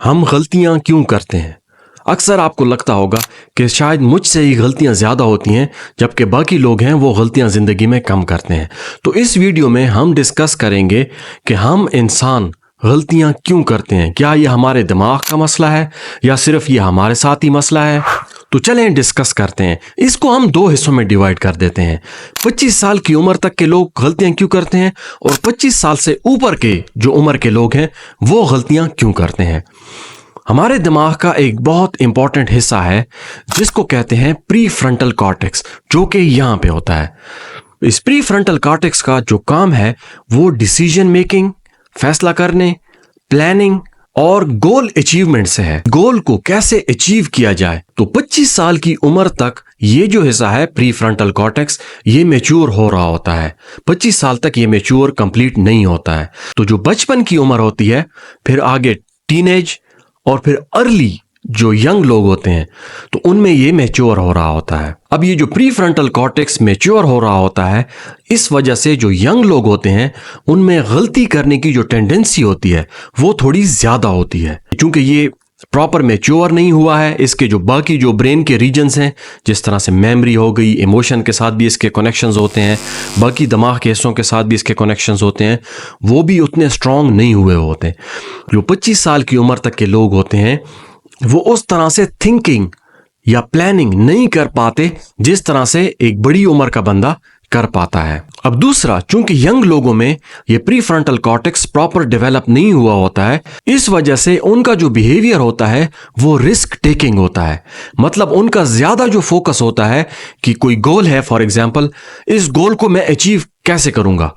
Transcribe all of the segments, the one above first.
हम गलतियां क्यों करते हैं? अक्सर आपको लगता होगा कि शायद मुझसे ही गलतियां ज़्यादा होती हैं, जबकि बाकी लोग हैं वो गलतियां ज़िंदगी में कम करते हैं। तो इस वीडियो में हम डिस्कस करेंगे कि हम इंसान गलतियां क्यों करते हैं। क्या ये हमारे दिमाग का मसला है या सिर्फ ये हमारे साथ ही मसला है? तो चलें डिस्कस करते हैं। इसको हम दो हिस्सों में डिवाइड कर देते हैं। 25 साल की उम्र तक के लोग गलतियां क्यों करते हैं और 25 साल से ऊपर के जो उम्र के लोग हैं वो गलतियां क्यों करते हैं। हमारे दिमाग का एक बहुत इंपॉर्टेंट हिस्सा है जिसको कहते हैं प्री फ्रंटल कॉर्टेक्स, जो कि यहाँ पे होता है। इस प्री फ्रंटल कॉर्टेक्स का जो काम है वो डिसीजन मेकिंग, फैसला करने, प्लानिंग और गोल अचीवमेंट से है। गोल को कैसे अचीव किया जाए। तो 25 साल की उम्र तक ये जो हिस्सा है प्री फ्रंटल कॉर्टेक्स ये मैच्योर हो रहा होता है। 25 साल तक ये मैच्योर कंप्लीट नहीं होता है। तो जो बचपन की उम्र होती है, फिर आगे टीनेज और फिर अर्ली जो यंग लोग होते हैं, तो उनमें ये मैच्योर हो रहा होता है। अब ये जो प्री फ्रंटल कॉर्टेक्स मैच्योर हो रहा होता है, इस वजह से जो यंग लोग होते हैं उनमें गलती करने की जो टेंडेंसी होती है वो थोड़ी ज्यादा होती है। क्योंकि ये प्रॉपर मैच्योर नहीं हुआ है, इसके जो बाकी जो ब्रेन के रीजन्स हैं, जिस तरह से मेमोरी हो गई, इमोशन के साथ भी इसके कनेक्शंस होते हैं, बाकी दिमाग के हिस्सों के साथ भी इसके कनेक्शंस होते हैं, वो भी उतने स्ट्रांग नहीं हुए होते। जो 25 साल की उम्र तक के लोग होते हैं वो उस तरह से थिंकिंग या प्लानिंग नहीं कर पाते जिस तरह से एक बड़ी उम्र का बंदा कर पाता है। अब दूसरा, चूंकि यंग लोगों में ये pre frontal cortex proper develop नहीं हुआ होता है, इस वजह से उनका जो बिहेवियर होता है वो रिस्क टेकिंग होता है। मतलब उनका ज्यादा जो फोकस होता है कि कोई गोल है, फॉर एग्जांपल इस गोल को मैं अचीव कैसे करूंगा,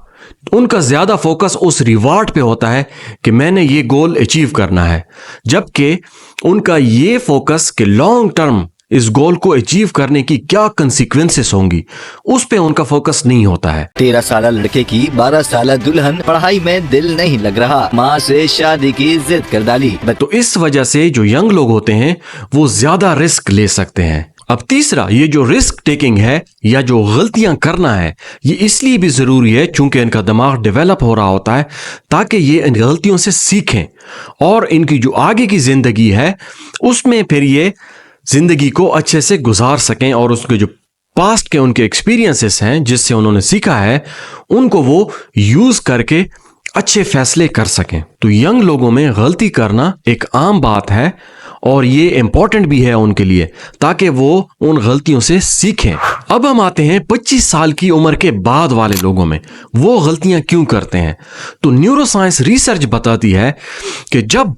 उनका ज्यादा फोकस उस रिवार्ड पे होता है कि मैंने ये गोल अचीव करना है, जबकि उनका ये फोकस कि लॉन्ग टर्म इस गोल को अचीव करने की क्या कंसिक्वेंसेस होंगी, उस पे उनका फोकस नहीं होता है। 13 साल लड़के की 12 साल दुल्हन, पढ़ाई में दिल नहीं लग रहा, माँ से शादी की जिद कर डाली। तो इस वजह से जो यंग लोग होते हैं वो ज्यादा रिस्क ले सकते हैं। अब तीसरा, ये जो रिस्क टेकिंग है या जो गलतियां करना है, ये इसलिए भी जरूरी है क्योंकि इनका दिमाग डेवलप हो रहा होता है ताकि ये इन गलतियों से सीखें और इनकी जो आगे की जिंदगी है उसमें फिर ये जिंदगी को अच्छे से गुजार सकें और उसके जो पास्ट के उनके एक्सपीरियंसेस हैं जिससे उन्होंने सीखा है उनको वो यूज करके अच्छे फैसले कर सकें। तो यंग लोगों में गलती करना एक आम बात है और ये इंपॉर्टेंट भी है उनके लिए ताकि वो उन गलतियों से सीखें। अब हम आते हैं 25 साल की उम्र के बाद वाले लोगों में, वो गलतियां क्यों करते हैं। तो न्यूरोसाइंस रिसर्च बताती है कि जब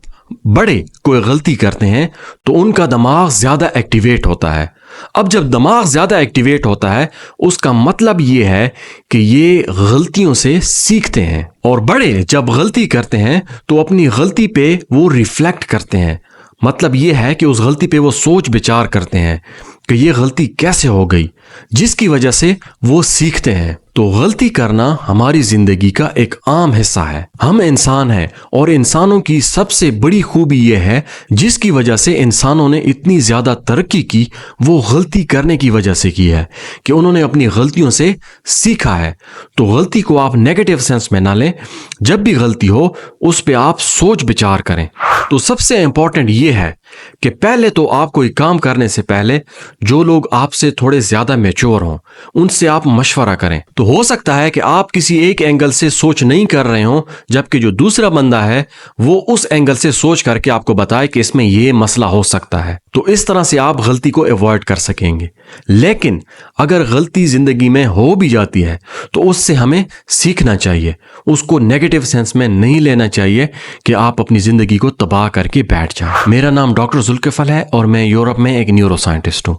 बड़े कोई गलती करते हैं तो उनका दिमाग ज्यादा एक्टिवेट होता है। अब जब दिमाग ज्यादा एक्टिवेट होता है उसका मतलब ये है कि ये गलतियों से सीखते हैं, और बड़े जब गलती करते हैं तो अपनी गलती पे वो रिफ्लेक्ट करते हैं। मतलब ये है कि उस गलती पे वो सोच विचार करते हैं कि ये गलती कैसे हो गई, जिसकी वजह से वो सीखते हैं। तो गलती करना हमारी जिंदगी का एक आम हिस्सा है। हम इंसान हैं और इंसानों की सबसे बड़ी खूबी यह है, जिसकी वजह से इंसानों ने इतनी ज्यादा तरक्की की, वो गलती करने की वजह से की है कि उन्होंने अपनी गलतियों से सीखा है। तो गलती को आप नेगेटिव सेंस में ना लें, जब भी गलती हो उस पर आप सोच विचार करें। तो सबसे इंपॉर्टेंट ये है कि पहले तो आप कोई काम करने से पहले जो लोग आपसे थोड़े ज्यादा मैच्योर हों उनसे आप मशवरा करें। तो हो सकता है कि आप किसी एक एंगल से सोच नहीं कर रहे हो, जबकि जो दूसरा बंदा है वो उस एंगल से सोच करके आपको बताए कि इसमें ये मसला हो सकता है। तो इस तरह से आप गलती को अवॉइड कर सकेंगे। लेकिन अगर गलती जिंदगी में हो भी जाती है तो उससे हमें सीखना चाहिए, उसको नेगेटिव सेंस में नहीं लेना चाहिए कि आप अपनी जिंदगी को तबाह करके बैठ जाएं। मेरा नाम डॉक्टर जुल्किफल है और मैं यूरोप में एक न्यूरो साइंटिस्ट हूँ।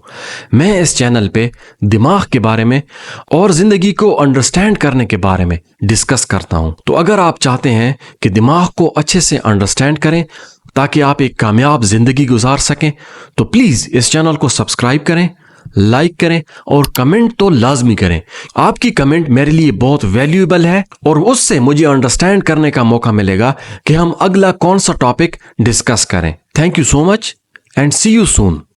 मैं इस चैनल पे दिमाग के बारे में और जिंदगी को अंडरस्टैंड करने के बारे में डिस्कस करता हूँ। तो अगर आप चाहते हैं कि दिमाग को अच्छे से अंडरस्टैंड करें ताकि आप एक कामयाब जिंदगी गुजार सकें, तो प्लीज इस चैनल को सब्सक्राइब करें, लाइक करें और कमेंट तो लाजमी करें। आपकी कमेंट मेरे लिए बहुत वैल्यूएबल है और उससे मुझे अंडरस्टैंड करने का मौका मिलेगा कि हम अगला कौन सा टॉपिक डिस्कस करें। Thank you so much and see you soon.